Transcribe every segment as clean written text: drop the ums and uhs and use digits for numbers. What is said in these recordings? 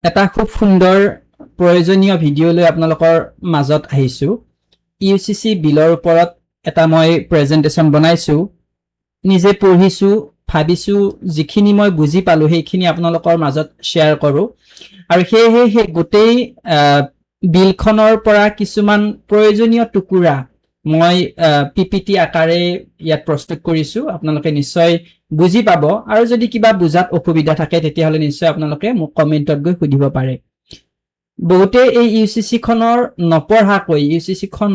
এটা খুব সুন্দৰ প্ৰয়োজনীয় ভিডিঅ' লৈ আপোনালোকৰ মাজত আহিছো ইউচিচি বিলৰ ওপৰত এটা মই প্ৰেজেন্টেচন বনাইছো নিজে পঢ়িছো ভাবিছো যিখিনি মই বুজি পালো সেইখিনি আপোনালোকৰ মাজত শ্বেয়াৰ কৰো আৰু সেই গোটেই বিলখনৰ পৰা কিছুমান প্ৰয়োজনীয় টুকুৰা মই পিপিটি আকাৰে ইয়াত প্ৰস্তুত কৰিছো আপোনালোকে নিশ্চয় বুজি পাব আৰু যদি কিবা বুজাত অসুবিধা থাকে তেতিয়া হলে নিশ্চয় আপোনালোকে মোক কমেন্টত গৈ সুধিব পাৰে বহুতে এই ইউচিচি খনৰ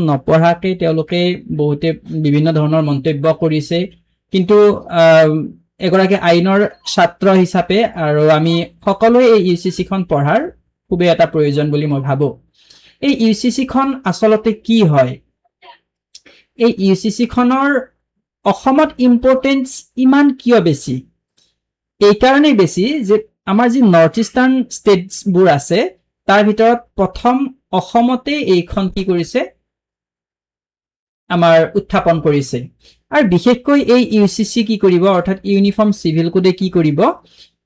নপঢ়াকৈ তেওঁলোকে বহুতে বিভিন্ন ধৰণৰ মন্তব্য কৰিছে কিন্তু এগৰাকী আইনৰ ছাত্ৰ হিচাপে আৰু আমি সকলোৱে এই ইউচিচি খন পঢ়াৰ খুব এটা প্ৰয়োজন বুলি মই ভাবো এই ইউচিচি খন আসলতে কি হয় এই ইউচিচি খনৰ অসমত ইম্পৰ্টেন্স ইমান কিয় বেছি এই কাৰণেই বেছি যে আমাৰ যি নৰ্থ ইষ্টাৰ্ণ ষ্টেটছ বোৰ আছে তাৰ ভিতৰত প্ৰথম অসমতে এইখন কি কৰিছে আমাৰ উত্থাপন কৰিছে আৰু বিশেষকৈ এই ইউচিচি কি কৰিব অৰ্থাৎ ইউনিফৰ্ম সিভিল কোডে কি কৰিব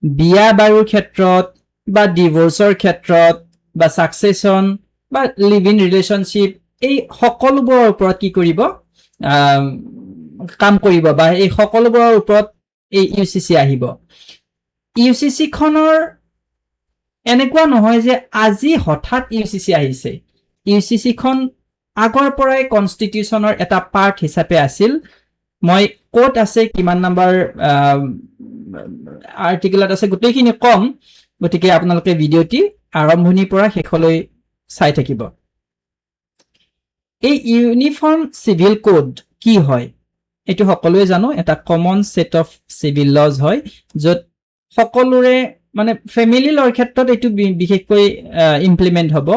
বিয়া বাৰুৰ ক্ষেত্ৰত বা ডিভোৰ্সৰ ক্ষেত্ৰত বা সাকসেশন বা লিভ ইন ৰিলেশনশিপ এই সকলোবোৰৰ ওপৰত কি কৰিব কাম কৰিব বা এই সকলোবোৰৰ ওপৰত এই ইউচিচি আহিব ইউচিচি খনৰ এনেকুৱা নহয় যে আজি হঠাৎ ইউচিচি আহিছে ইউচিচি খন আগৰ পৰাই কনস্টিটিউশনৰ এটা পাৰ্ট হিচাপে আছিল মই কোট আছে কিমান নাম্বাৰ আৰ্টিকেলত আছে গোটেইখিনি কম গতিকে আপোনালোকে ভিডিঅটি আৰম্ভণিৰ পৰা শেষলৈ চাই থাকিব এই ইউনিফৰ্ম সিভিল কোড কি হয় এটো সকলোৱে জানো এটা common set of civil laws হয় যত সকলোৰে মানে ফ্যামিলি লৰ ক্ষেত্ৰত এটো বিশেষকৈ ইমপ্লিমেন্ট হ'ব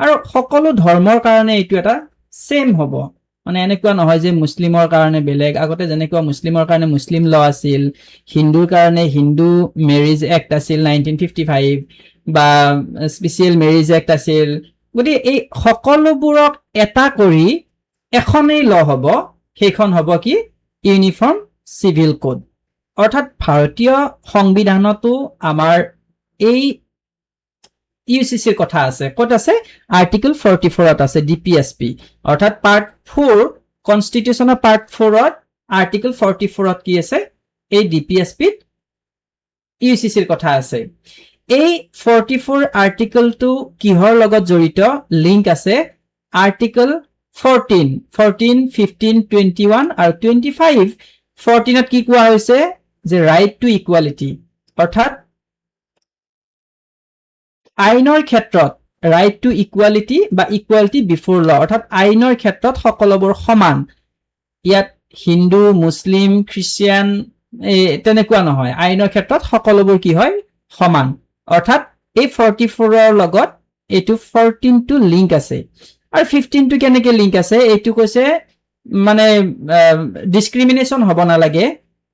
আৰু সকলো ধৰ্মৰ কাৰণে এটো এটা সেম হ'ব মানে এনেকুৱা নহয় যে মুছলিমৰ কাৰণে বেলেগ আগতে যেনেকুৱা মুছলিমৰ কাৰণে মুছলিম ল আছিল হিন্দুৰ কাৰণে হিন্দু মেৰিজ এক্ট আছিল 1955 বা স্পেশাল মেৰিজ এক্ট আছিল গতি এই সকলোবোৰক এটা কৰি এখনেই ল হ'ব সেইখন হ'ব কি ইউনিফৰ্ম সিভিল কোড অৰ্থাৎ ভাৰতীয় সংবিধানতো আমাৰ এই ইউচিচিৰ কথা আছে কত আছে আৰ্টিকেল 44 ত আছে ডিপিএসপি অৰ্থাৎ পাৰ্ট 4 কনস্টিটিউশনৰ পাৰ্ট 4 ত আৰ্টিকেল 44 ত কি আছে এই ডিপিএসপি ইউচিচিৰ কথা আছে এই 44 আৰ্টিকেলটো কিহৰ লগত জড়িত লিংক আছে আৰ্টিকেল 14 15 21 আৰু 25 14 ত কি কোৱা হৈছে যে ৰাইট টু ইকুৱালিটি অৰ্থাৎ আইনৰ ক্ষেত্ৰত ৰাইট টু ইকুৱালিটি বা ইকুৱালিটি বিফোৰ ল অৰ্থাৎ আইনৰ ক্ষেত্ৰত সকলোবোৰ সমান ইয়াত হিন্দু মুছলিম খ্ৰীষ্টিয়ান তেনেকুৱা নহয় আইনৰ ক্ষেত্ৰত সকলোবোৰ কি হয় সমান অৰ্থাৎ এই 44 ৰ লগত এটো 14 টো লিংক আছে আৰু 15 টো কেনেকে লিংক আছে এটো কৈছে মানে ডিসক্ৰিমিনেশন হ'ব না লাগে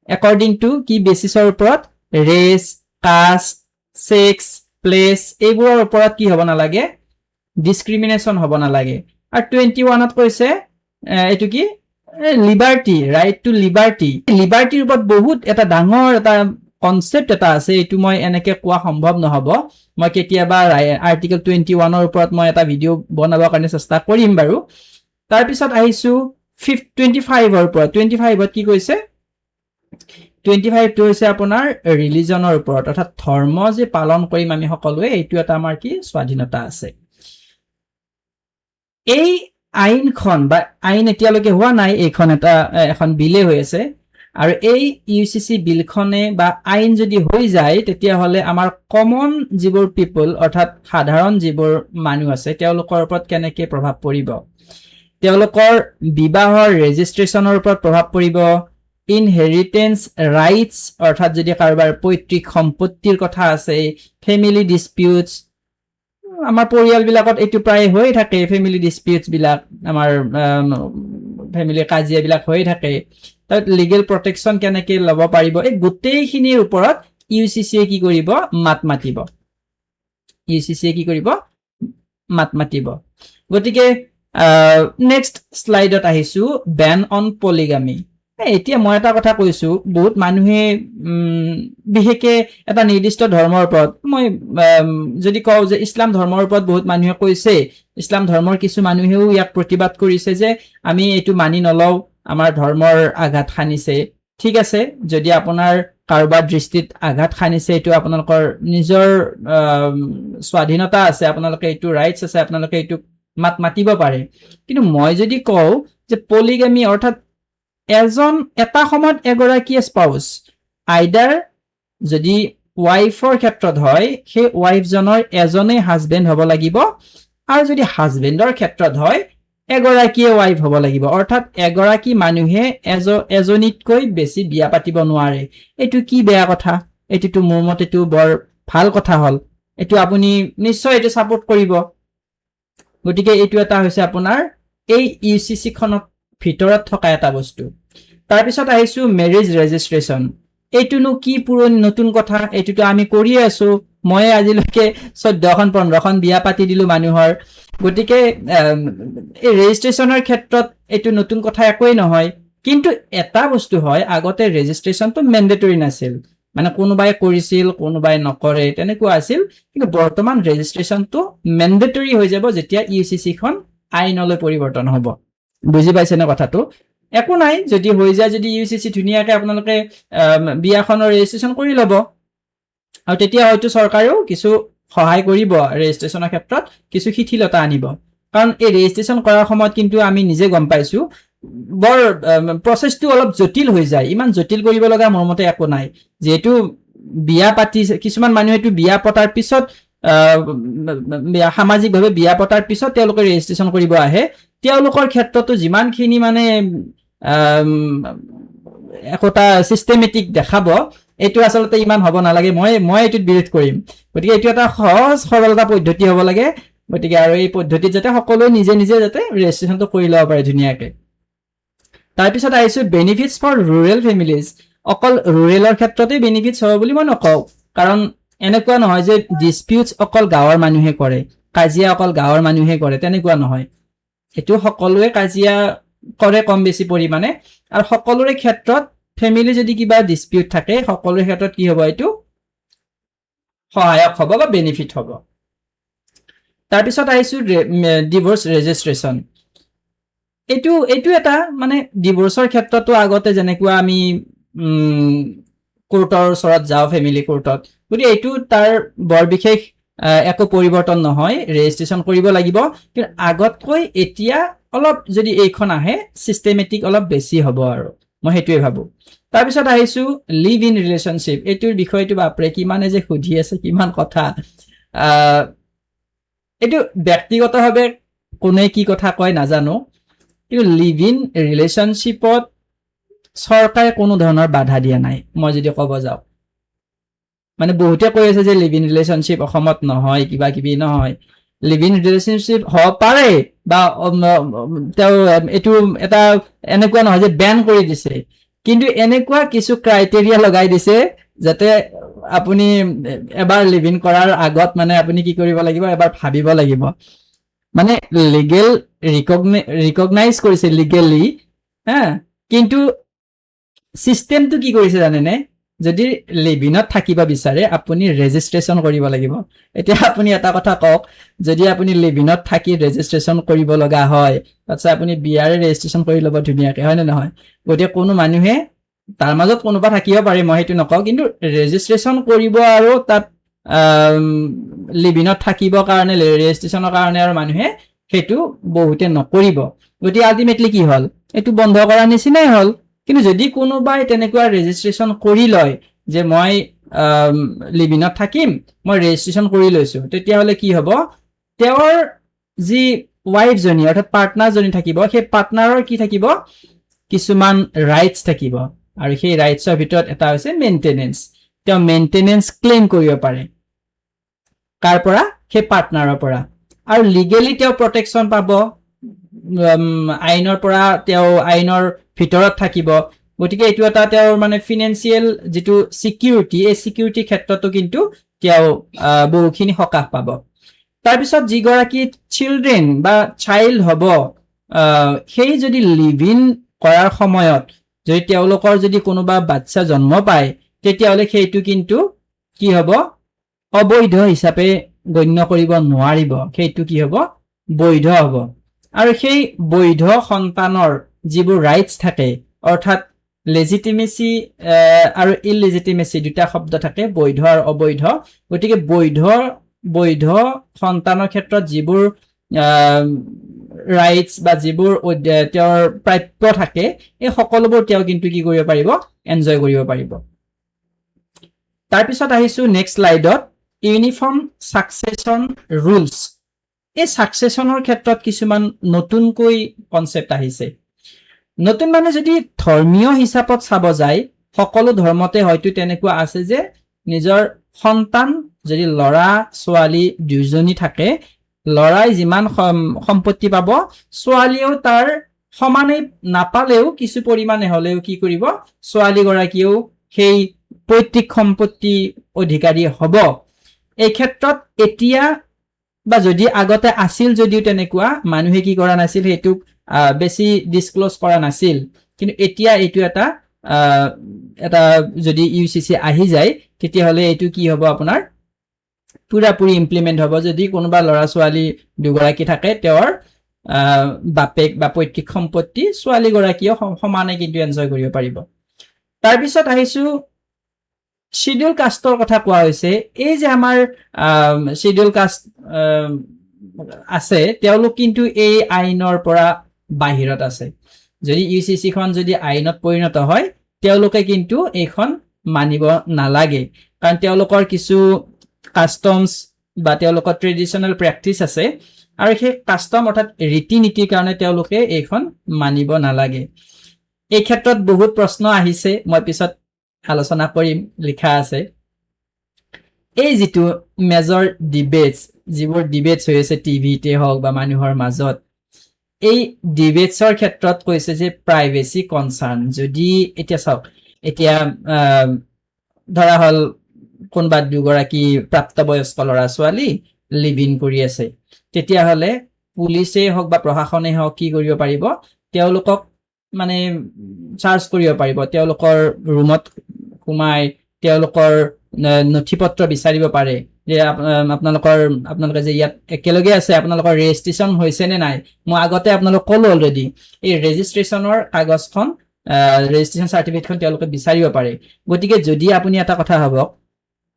according to কি বেসিসৰ ওপৰত ৰেস কাষ্ট সেক্স প্লেস এইবোৰৰ ওপৰত কি হ'ব না লাগে ডিসক্ৰিমিনেশন হ'ব না লাগে আৰু 21 ত কৈছে এটো কি লিবাৰ্টি ৰাইট টু লিবাৰ্টি লিবাৰ্টিৰ ওপৰত বহুত এটা ডাঙৰ এটা কনসেপ্ট এটা আছে এটো মই এনেকে কোৱা সম্ভৱ নহব মই কেতিয়াবা আৰ্টিকেল 21 ৰ ওপৰত মই এটা ভিডিও বনাবৰ কাৰণে চেষ্টা কৰিম বাৰু তাৰ পিছত আহিছো 25 ৰ ওপৰত 25 ত কি কৈছে 25 টো হৈছে আপোনাৰ ৰিলিজনৰ ওপৰত অৰ্থাৎ ধৰ্ম যে পালন কৰিম আমি সকলোৱে এইটো এটা আমাৰ কি স্বাধীনতা আছে এই আইনখন বা আইন এতিয়ালৈকে হোৱা নাই এইখন এটা এখন বিলে হৈ আছে আৰু এই ইউচিচি বিলখনে বা আইন যদি হৈ যায় তেতিয়া হলে আমাৰ কমন যিবোৰ পিপল অৰ্থাৎ সাধাৰণ যিবোৰ মানুহ আছে তেওঁলোকৰ ওপৰত কেনেকৈ প্ৰভাৱ পৰিব তেওঁলোকৰ বিবাহৰ ৰেজিষ্ট্ৰেচনৰ ওপৰত প্ৰভাৱ পৰিব ইনহেৰিটেন্স ৰাইটস অৰ্থাৎ যদি কাৰোবাৰ পৈতৃক সম্পত্তিৰ কথা আছে ফ্যামিলি ডিসপিউটস আমাৰ পৰিয়াল বিলাকত এটো প্ৰায় হৈ থাকে ফ্যামিলি ডিসপিউটস বিলাক আমাৰ ফ্যামিলি কাজিয়া বিলাক হৈ থাকে তাত লিগ্যাল প্ৰটেকচন কেনেকৈ লব পাৰিব এই গোটেইখিনিৰ ওপৰত ইউচিচি কি কৰিব মাত মাতিব গতিকে নেক্সট স্লাইডত আহিছো বেন অন পলিগামি এতিয়া মই এটা কথা কৈছো, বহুত মানুহে বিশেষকে এটা নিৰ্দিষ্ট ধৰ্মৰ ওপৰত, মই যদি কওঁ যে ইছলাম ধৰ্মৰ ওপৰত বহুত মানুহে কৈছে, ইছলাম ধৰ্মৰ কিছু মানুহেও ইয়াক প্ৰতিবাদ কৰিছে যে আমি এইটো মানি নলওঁ, আমাৰ ধৰ্মৰ আঘাত সানিছে। ঠিক আছে, যদি আপোনাৰ কাৰোবাৰ দৃষ্টিত আঘাত সানিছে, এইটো আপোনালোকৰ নিজৰ স্বাধীনতা আছে, আপোনালোকে এইটো ৰাইটছ আছে, আপোনালোকে এইটো মাত মাতিব পাৰে। কিন্তু মই যদি কওঁ যে পলিগামী অৰ্থাৎ এটা সময়ত এগৰাকী স্পাউচ, আইদাৰ যদি ৱাইফৰ ক্ষেত্ৰত হয়, সেই ৱাইফজনৰ এজনেই হাজবেণ্ড হ'ব লাগিব, আৰু যদি হাজবেণ্ডৰ ক্ষেত্ৰত হয় এগৰাকীয়ে ৱাইফ হ'ব লাগিব। অৰ্থাৎ এগৰাকী মানুহে এজনীতকৈ বেছি বিয়া পাতিব নোৱাৰে। এইটো কি বেয়া কথা? এইটোতো মোৰ মতেতো বৰ ভাল কথা হ'ল। এইটো আপুনি নিশ্চয় এইটো ছাপোৰ্ট কৰিব। গতিকে এইটো এটা হৈছে আপোনাৰ এই UCC খনত ভিতৰত থকা এটা বস্তু। তাৰপিছত আহিছো মেৰেজ ৰেজিষ্ট্ৰেশ্যন। এইটোনো কি পুৰণি নতুন কথা? এইটোতো আমি কৰিয়ে আছো। মই আজিলৈকে 14খন 15খন বিয়া পাতি দিলো মানুহৰ। গতিকে এই ৰেজিষ্ট্ৰেশ্যনৰ ক্ষেত্ৰত এইটো নতুন কথা একোৱেই নহয়। কিন্তু এটা বস্তু হয়, আগতে ৰেজিষ্ট্ৰেশ্যনটো মেণ্ডেটৰী নাছিল, মানে কোনোবাই কৰিছিল কোনোবাই নকৰে তেনেকুৱা আছিল। কিন্তু বৰ্তমান ৰেজিষ্ট্ৰেশ্যনটো মেণ্ডেটৰী হৈ যাব যেতিয়া UCC খন আইনলৈ পৰিৱৰ্তন হ'ব। বুজি পাইছেনে কথাটো? একো নাই, যদি হৈ যায়, যদি UCC ধুনীয়াকে আপোনালোকে বিয়াখনৰ ৰেজিষ্ট্ৰেশ্যন কৰি ল'ব, আৰু তেতিয়া হয়তো চৰকাৰেও কিছু সহায় কৰিব ৰেজিষ্ট্ৰেশ্যনৰ ক্ষেত্ৰত, কিছু শিথিলতা আনিব। কাৰণ এই ৰেজিষ্ট্ৰেশ্যন কৰাৰ সময়ত কিন্তু আমি নিজে গম পাইছো বৰ প্ৰচেছটো অলপ জটিল হৈ যায়। ইমান জটিল কৰিব লগা মোৰ মতে একো নাই। যিহেতু বিয়া পাতি কিছুমান মানুহেতো বিয়া পতাৰ পিছত সামাজিকভাৱে বিয়া পতাৰ পিছত তেওঁলোকে ৰেজিষ্ট্ৰেশ্যন কৰিব আহে। তেওঁলোকৰ ক্ষেত্ৰতো যিমানখিনি মানে একোটা চিষ্টেমেটিক দেখাব, এইটো আচলতে ইমান হ'ব নালাগে। মই এইটোত বিৰোধ কৰিম। গতিকে এইটো এটা সহজ সৰলতা পদ্ধতি হ'ব লাগে। গতিকে আৰু এই পদ্ধতিত যাতে সকলোৱে নিজে নিজে যাতে ৰেজিষ্ট্ৰেশ্যনটো কৰি ল'ব পাৰে ধুনীয়াকে। তাৰপিছত আহিছো বেনিফিটছ ফৰ ৰুৰেল ফেমিলিজ। অকল ৰুৰেলৰ ক্ষেত্ৰতে বেনিফিটছ হ'ব বুলি মই নকওঁ, কাৰণ এনেকুৱা নহয় যে ডিছপিউটছ অকল গাঁৱৰ মানুহে কৰে, কাজিয়া অকল গাঁৱৰ মানুহে কৰে, তেনেকুৱা নহয়। এইটো সকলোৱে কাজিয়া কৰে কম বেছি পৰিমাণে, আৰু সকলোৰে ক্ষেত্ৰত ফেমিলি যদি কিবা ডিছপিউট থাকে, সকলোৰে ক্ষেত্ৰত কি হ'ব? এইটো সহায়ক হ'ব বা বেনিফিট হ'ব। তাৰপিছত আহিছো ডিভোৰ্চ ৰেজিষ্ট্ৰেশ্যন। এইটো এটা মানে ডিভোৰ্চৰ ক্ষেত্ৰতো আগতে যেনেকুৱা আমি কোৰ্টৰ ওচৰত যাওঁ, ফেমিলি কোৰ্টত, গতিকে এইটো তাৰ বৰ বিশেষ একো পৰিৱৰ্তন নহয়, ৰেজিষ্ট্ৰেশ্যন কৰিব লাগিব। কিন্তু আগতকৈ এতিয়া অলপ যদি এইখন আহে চিষ্টেমেটিক অলপ বেছি হ'ব, আৰু মই সেইটোৱে ভাবোঁ। তাৰপিছত আহিছো লিভ ইন ৰিলেশ্যনশ্বিপ। এইটোৰ বিষয়টো বাপৰে কিমানে যে সুধি আছে, কিমান কথা। এইটো ব্যক্তিগতভাৱে কোনে কি কথা কয় নাজানো, কিন্তু লিভ ইন ৰিলেশ্যনশ্বিপত চৰকাৰে কোনো ধৰণৰ বাধা দিয়া নাই। মই যদি ক'ব যাওঁ, মানে বহুতে কৈ আছে যে লিভ ইন ৰিলেশ্যনশ্বিপ অসমত নহয়, কিবা কিবি নহয়। লিভ ইন ৰিলেশ্যনশ্বিপ হ'ব পাৰে, বা তেওঁ এইটো এটা এনেকুৱা নহয় যে বেন কৰি দিছে, কিন্তু এনেকুৱা কিছু ক্ৰাইটেৰিয়া লগাই দিছে যাতে আপুনি এবাৰ লিভ ইন কৰাৰ আগত মানে আপুনি কি কৰিব লাগিব, এবাৰ ভাবিব লাগিব। মানে লিগেল ৰিকগনাইজ কৰিছে লিগেলি, কিন্তু চিষ্টেমটো কি কৰিছে জানেনে? যদি লিভ ইনত থাকিব বিচাৰে আপুনি ৰেজিষ্ট্ৰেশ্যন কৰিব লাগিব। এতিয়া আপুনি এটা কথা কওক, যদি আপুনি লিভ ইনত থাকি ৰেজিষ্ট্ৰেশ্যন কৰিব লগা হয়, তাৰপিছত আপুনি বিয়াৰে ৰেজিষ্ট্ৰেশ্যন কৰি ল'ব ধুনীয়াকে, হয় নে নহয়? গতিকে কোনো মানুহে, তাৰ মাজত কোনোবা থাকিব পাৰে, মই সেইটো নকওঁ, কিন্তু ৰেজিষ্ট্ৰেশ্যন কৰিব আৰু তাত লিভ ইনত থাকিবৰ কাৰণে, ৰেজিষ্ট্ৰেশ্যনৰ কাৰণে আৰু মানুহে সেইটো বহুতে নকৰিব। গতিকে আল্টিমেটলি কি হ'ল? এইটো বন্ধ কৰাৰ নিচিনাই হ'ল। কিন্তু যদি কোনোবাই তেনেকুৱা ৰেজিষ্ট্ৰেশ্যন কৰি লয় যে মই লিভ ইনত থাকিম, মই ৰেজিষ্ট্ৰেশ্যন কৰি লৈছো, তেতিয়াহ'লে কি হ'ব? তেওঁৰ যি ৱাইফজনী অৰ্থাৎ পাৰ্টনাৰজনী থাকিব, সেই পাৰ্টনাৰৰ কি থাকিব? কিছুমান ৰাইটছ থাকিব, আৰু সেই ৰাইটছৰ ভিতৰত এটা হৈছে মেইনটেনেন্স। তেওঁ মেইনটেনেন্স ক্লেইম কৰিব পাৰে। কাৰ পৰা? সেই পাৰ্টনাৰৰ পৰা। আৰু লিগেলি তেওঁ প্ৰটেকশ্যন পাব, আইনৰ পৰা তেওঁ আইনৰ ভিতৰত থাকিব। গতিকে এইটো এটা তেওঁৰ মানে ফিনেন্সিয়েল যিটো চিকিউৰিটি, এই চিকিউৰিটিৰ ক্ষেত্ৰতো কিন্তু তেওঁ বহুখিনি সকাহ পাব। তাৰপিছত যিগৰাকী চিলড্ৰেন বা চাইল্ড হ'ব, সেই যদি লিভ ইন কৰাৰ সময়ত যদি তেওঁলোকৰ যদি কোনোবা বাচ্চা জন্ম পায় তেতিয়াহ'লে সেইটো কিন্তু কি হ'ব অবৈধ হিচাপে গণ্য কৰিব নোৱাৰিব, সেইটো কি হ'ব বৈধ হ'ব। আৰু সেই বৈধ সন্তানৰ যিবোৰ ৰাইটছ থাকে অৰ্থাৎ লেজিটিমেচি আৰু ইললেজিটিমেচি দুটা শব্দ থাকে, বৈধ আৰু অবৈধ। গতিকে বৈধ সন্তানৰ ক্ষেত্ৰত যিবোৰ ৰাইটছ বা যিবোৰ তেওঁৰ প্ৰাপ্য থাকে এই সকলোবোৰ তেওঁ কিন্তু কি কৰিব পাৰিব এনজয় কৰিব পাৰিব। তাৰপিছত আহিছো নেক্সট স্লাইডত ইউনিফৰ্ম ছাকচেছন ৰুলছ। এই ছাকচেছনৰ ক্ষেত্ৰত কিছুমান নতুনকৈ কনচেপ্ট আহিছে। নতুন মানে যদি ধৰ্মীয় হিচাপত চাব যায় সকলো ধৰ্মতে হয়তো তেনেকুৱা আছে যে নিজৰ সন্তান যদি ল'ৰা ছোৱালী দুজনী থাকে, ল'ৰাই যিমান সম্পত্তি পাব ছোৱালীয়েও তাৰ সমানে নাপালেও কিছু পৰিমাণে হলেও কি কৰিব ছোৱালীগৰাকীয়েও সেই পৈতৃক সম্পত্তি অধিকাৰী হ'ব। এই ক্ষেত্ৰত এতিয়া বা যদি আগতে আছিল যদিও তেনেকুৱা মানুহে কি কৰা নাছিল সেইটোক বেছি ডিসক্লোজ কৰা নাছিল, কিন্তু এতিয়া এইটো এটা যদি ইউচিচি আহি যায় তেতিয়াহ'লে এইটো কি হ'ব আপোনাৰ পুৰাপুৰি ইমপ্লিমেণ্ট হ'ব। যদি কোনোবা ল'ৰা ছোৱালী দুগৰাকী থাকে তেওঁৰ বাপেক বা পৈতৃক সম্পত্তি ছোৱালীগৰাকীয়েও সমানে কিন্তু এনজয় কৰিব পাৰিব। তাৰপিছত আহিছো শিডিউল কাষ্টৰ কথা কোৱা হৈছে। এই যে আমাৰ শিডিউল কাষ্ট আছে তেওঁলোক কিন্তু এই আইনৰ পৰা বাহিৰত আছে। যদি ইউচিচি খন যদি আইনত পৰিণত হয় তেওঁলোকে কিন্তু এইখন মানিব নালাগে, কাৰণ তেওঁলোকৰ কিছু কাষ্টমছ বা তেওঁলোকৰ ট্ৰেডিশ্যনেল প্ৰেক্টিচ আছে আৰু সেই কাষ্টম অৰ্থাৎ ৰীতি নীতিৰ কাৰণে তেওঁলোকে এইখন মানিব নালাগে। এই ক্ষেত্ৰত বহুত প্ৰশ্ন আহিছে, মই পিছত আলোচনা কৰিম, লিখা আছে। এই যিটো মেজৰ ডিবেটছ, যিবোৰ ডিবেটছ হৈ আছে টিভিতে হওক বা মানুহৰ মাজত, এই ডিবেটছৰ ক্ষেত্ৰত কৈছে যে প্ৰাইভেচি কনচাৰ্ণ। যদি এতিয়া চাওক, এতিয়া ধৰা হ'ল কোনোবা দুগৰাকী প্ৰাপ্তবয়স্ক ল'ৰা ছোৱালী লিভ ইন কৰি আছে, তেতিয়াহ'লে পুলিচেই হওক বা প্ৰশাসনেই হওক কি কৰিব পাৰিব তেওঁলোকক মানে চাৰ্জ কৰিব পাৰিব, তেওঁলোকৰ ৰুমত সোমাই তেওঁলোকৰ নথি পত্ৰ বিচাৰিব পাৰে যে আপোনালোকে যে ইয়াত একেলগে আছে আপোনালোকৰ ৰেজিষ্ট্ৰেশ্যন হৈছে নে নাই। মই আগতে আপোনালোক ক'লো অলৰেডি এই ৰেজিষ্ট্ৰেশ্যনৰ কাগজখন ৰেজিষ্ট্ৰেশ্যন চাৰ্টিফিকেটখন তেওঁলোকে বিচাৰিব পাৰে। গতিকে যদি আপুনি এটা কথা ভাবক,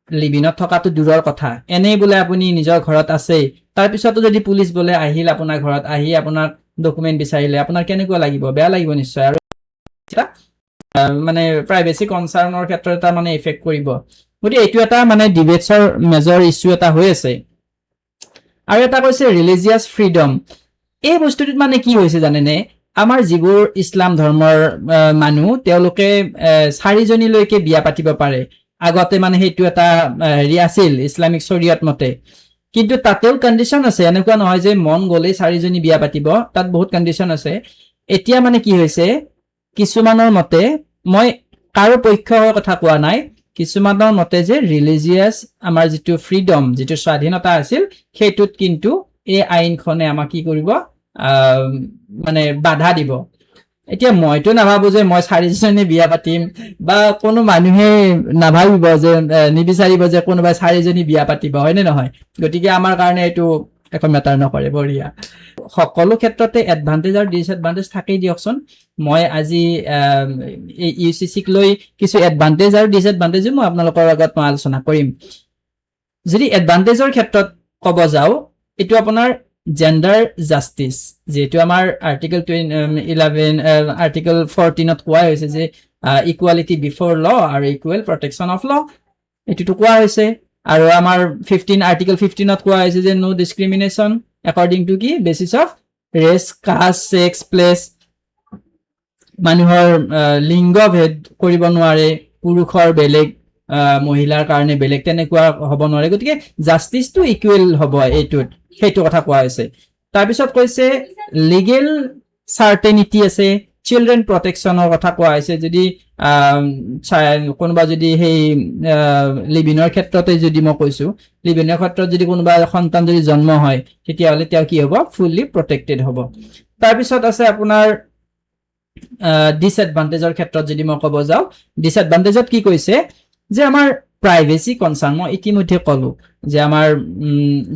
লিভিনত থকাটো দূৰৰ কথা, এনেই বোলে আপুনি নিজৰ ঘৰত আছে, তাৰপিছতো যদি পুলিচ বোলে আহিল আপোনাৰ ঘৰত, আহি আপোনাক ডকুমেণ্ট বিচাৰিলে আপোনাৰ কেনেকুৱা লাগিব? বেয়া লাগিব নিশ্চয়। আৰু মানে প্ৰাইভেচি কনচাৰ্ণৰ ক্ষেত্ৰত এটা মানে ইফেক্ট কৰিব। গতিকে এইটো এটা মানে ডিবেটছৰ মেজৰ ইছ্যু এটা হৈ আছে। আৰু এটা কৈছে ৰিলিজিয়াছ ফ্ৰীডম। এই বস্তুটোত মানে কি হৈছে জানেনে, আমাৰ যিবোৰ ইছলাম ধৰ্মৰ মানুহ তেওঁলোকে 4জনীলৈকে বিয়া পাতিব পাৰে। আগতে মানে সেইটো এটা হেৰি আছিল ইছলামিক শৰীয়ত মতে, কিন্তু তাতেও কণ্ডিশ্যন আছে, এনেকুৱা নহয় যে মন গ'লেই 4জনী বিয়া পাতিব, তাত বহুত কণ্ডিশ্যন আছে। এতিয়া মানে কি হৈছে কিছুমানৰ মতে, মই কাৰো পক্ষৰ কথা কোৱা নাই, কিছুমানৰ মতে যে ৰিলিজিয়াছ আমাৰ যিটো ফ্ৰীডম, যিটো স্বাধীনতা আছিল সেইটোত কিন্তু এই আইনখনে আমাক কি কৰিব মানে বাধা দিব। এতিয়া মইতো নাভাবো যে মই 4জনী বিয়া পাতিম, বা কোনো মানুহে নাভাবিব যে নিবিচাৰিব যে কোনোবাই 4জনী বিয়া পাতিব, হয়নে নহয়? গতিকে আমাৰ কাৰণে এইটো একো মেটাৰ নকৰে। বঢ়িয়া। সকলো ক্ষেত্ৰতে এডভান্টেজ আৰু ডিসএডভান্টেজ থাকেই দিয়কচোন। মই আজি এই ইউচিচিক লৈ কিছু এডভান্টেজ আৰু ডিসএডভান্টেজো মই আপোনালোকৰ আগত মই আলোচনা কৰিম। যদি এডভান্টেজৰ ক্ষেত্ৰত ক'ব যাওঁ, এইটো আপোনাৰ জেণ্ডাৰ জাষ্টিচ, যিহেতু আমাৰ আৰ্টিকল 14ত কোৱা হৈছে যে ইকুৱালিটি বিফৰ ল আৰু ইকুৱেল প্ৰটেকশ্যন অফ ল, এইটোতো কোৱা হৈছে। আৰু আমাৰ আৰ্টিকল 15ত কোৱা হৈছে যে নো ডিছক্ৰিমিনেশ্যন একৰ্ডিং টু কি basis of race, caste, sex, place. মানুহৰ লিংগ ভেদ কৰিব নোৱাৰে, পুৰুষৰ বেলেগ মহিলাৰ কাৰণে বেলেগ তেনেকুৱা হ'ব নোৱাৰে। গতিকে জাষ্টিচটো ইকুৱেল হ'ব এইটোত, সেইটো কথা কোৱা হৈছে। তাৰপিছত কৈছে লিগেল চাৰ্টেনিটি আছে, চিলড্ৰেন প্ৰটেকশ্যনৰ কথা কোৱা হৈছে। যদি কোনোবা যদি সেই লিভিনৰ ক্ষেত্ৰতে যদি মই কৈছো, লিভিনৰ ক্ষেত্ৰত যদি কোনোবা সন্তান যদি জন্ম হয় তেতিয়াহ'লে তেওঁ কি হ'ব ফুল্লি প্ৰটেক্টেড হ'ব। তাৰপিছত আছে আপোনাৰ ডিসএডভান্টেজৰ ক্ষেত্ৰত যদি মই ক'ব যাওঁ, ডিসএডভান্টেজত কি কৈছে যে আমাৰ প্ৰাইভেচি কনচাৰ্ন, মই ইতিমধ্যে ক'লো যে আমাৰ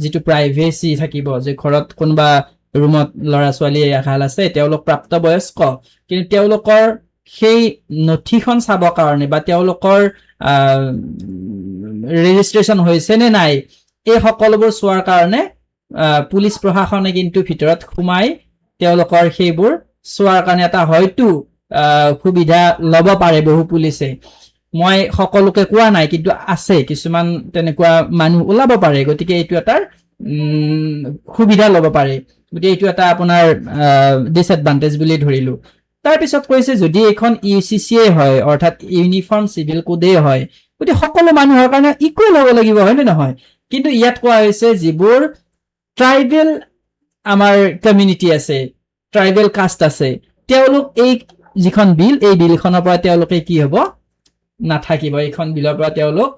যিটো প্ৰাইভেচি থাকিব, যে ঘৰত কোনোবা ৰুমত ল'ৰা ছোৱালী এহাল আছে, তেওঁলোক প্ৰাপ্তবয়স্ক, কিন্তু তেওঁলোকৰ সেই নথিখন চাব কাৰণে বা তেওঁলোকৰ ৰেজিষ্ট্ৰেশ্যন হৈছে নে নাই, এই সকলোবোৰ চোৱাৰ কাৰণে পুলিচ প্ৰশাসনে কিন্তু ভিতৰত সোমাই তেওঁলোকৰ সেইবোৰ চোৱাৰ কাৰণে এটা হয়তো সুবিধা ল'ব পাৰে বহু পুলিচে। মই সকলোকে কোৱা নাই, কিন্তু আছে কিছুমান তেনেকুৱা মানুহ ওলাব পাৰে, গতিকে এইটো এটা সুবিধা ল'ব পাৰে, গতিকে এইটো এটা আপোনাৰ ডিসএডভান্টেজ বুলি ধৰিলো। তাৰপিছত কৈছে যদি এইখন ইউচিচিয়ে হয়, অৰ্থাৎ ইউনিফৰ্ম চিভিল কোডেই হয়, গতিকে সকলো মানুহৰ কাৰণে ইকুৱেল হ'ব লাগিব, হয় নে নহয়? কিন্তু ইয়াত কোৱা হৈছে যিবোৰ ট্ৰাইবেল আমাৰ কমিউনিটি আছে, ট্ৰাইবেল কাষ্ট আছে, তেওঁলোক এই যিখন বিল, এই বিলখনৰ পৰা তেওঁলোকে কি হ'ব, নাথাকিব। এইখন বিলৰ পৰা তেওঁলোক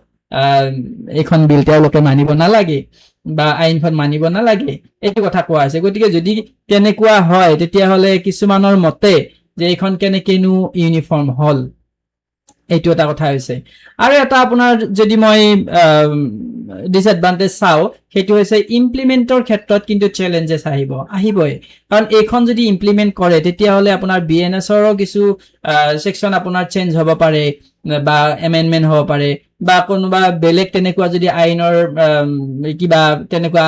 এইখন বিল তেওঁলোকে মানিব নালাগে বা আইনখন মানিব নালাগে, এইটো কথা কোৱা হৈছে। গতিকে যদি তেনেকুৱা হয়, তেতিয়াহ'লে কিছুমানৰ মতে যে এইখন কেনেকেনো ইউনিফৰ্ম হ'ল, এইটো এটা কথা হৈছে। আৰু এটা আপোনাৰ যদি মই ডিসএডভান্টেজ চাওঁ, সেইটো হৈছে ইমপ্লিমেণ্টৰ ক্ষেত্ৰত কিন্তু চেলেঞ্জেছ আহিবই, কাৰণ এইখন যদি ইমপ্লিমেণ্ট কৰে তেতিয়াহ'লে আপোনাৰ BNSৰো কিছু ছেকশ্যন আপোনাৰ চেঞ্জ হ'ব পাৰে বা এমেণ্ডমেণ্ট হ'ব পাৰে, বা কোনোবা বেলেগ তেনেকুৱা যদি আইনৰ কিবা তেনেকুৱা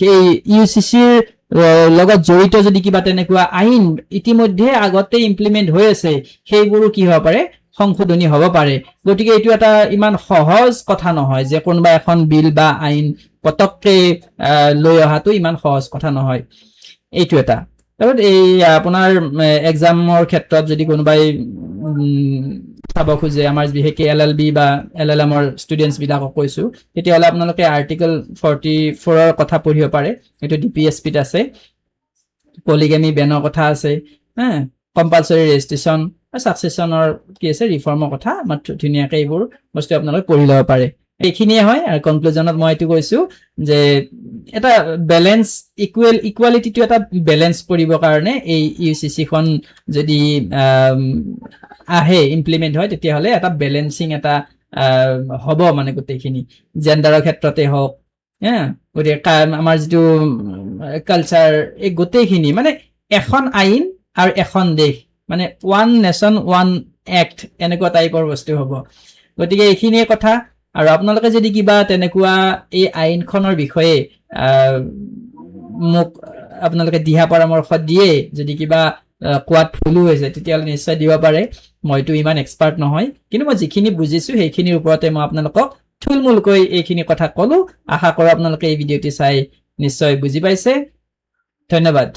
সেই ইউচিচিৰ লগত জড়িত যদি কিবা তেনেকুৱা আইন ইতিমধ্যে আগতে ইমপ্লিমেণ্ট হৈ আছে, সেইবোৰো কি হ'ব পাৰে, সংশোধনী হ'ব পাৰে। গতিকে এইটো এটা ইমান সহজ কথা নহয় যে কোনোবা এখন বিল বা আইন পতককে লৈ অহাটো ইমান সহজ কথা নহয়, এইটো এটা। তাৰপিছত এই আপোনাৰ এক্সামৰ ক্ষেত্ৰত যদি কোনোবাই চাব খোজে, আমাৰ বিশেষকৈ LLB বা LLMৰ ষ্টুডেণ্টছ বিলাকক কৈছো, তেতিয়াহ'লে আপোনালোকে আৰ্টিকল 44ৰ কথা পঢ়িব পাৰে, এইটো DPSPত আছে। পলিগেমি বেনৰ কথা আছে, কম্পালচৰি ৰেজিষ্ট্ৰেশ্যন, ছাকচেছনৰ কি আছে, ৰিফৰ্মৰ কথা, মাত্ৰ ধুনীয়াকে এইবোৰ বস্তু আপোনালোকে পঢ়ি ল'ব পাৰে। এইখিনিয়ে হয়। আৰু কনক্লুজনত মই এইটো কৈছো যে এটা বেলেঞ্চ, ইকুৱালিটিটো এটা বেলেঞ্চ কৰিবৰ কাৰণে এই ইউচিচিখন যদি আহে, ইমপ্লিমেণ্ট হয়, তেতিয়াহ'লে এটা বেলেঞ্চিং এটা হ'ব, মানে গোটেইখিনি জেণ্ডাৰৰ ক্ষেত্ৰতে হওক, গতিকে আমাৰ যিটো কালচাৰ, এই গোটেইখিনি মানে এখন আইন আৰু এখন দেশ, মানে ওৱান নেশ্যন ওৱান এক্ট, এনেকুৱা টাইপৰ বস্তু হ'ব। গতিকে এইখিনিয়ে কথা। আৰু আপোনালোকে যদি কিবা তেনেকুৱা এই আইনখনৰ বিষয়ে মোক আপোনালোকে দিহা পৰামৰ্শ দিয়ে, যদি কিবা কোৱাত ভুলো হৈছে, তেতিয়াহ'লে নিশ্চয় দিব পাৰে। মইতো ইমান এক্সপাৰ্ট নহয়, কিন্তু মই যিখিনি বুজিছো সেইখিনিৰ ওপৰতে মই আপোনালোকক থুলমূলকৈ এইখিনি কথা ক'লো। আশা কৰোঁ আপোনালোকে এই ভিডিঅ'টি চাই নিশ্চয় বুজি পাইছে। ধন্যবাদ।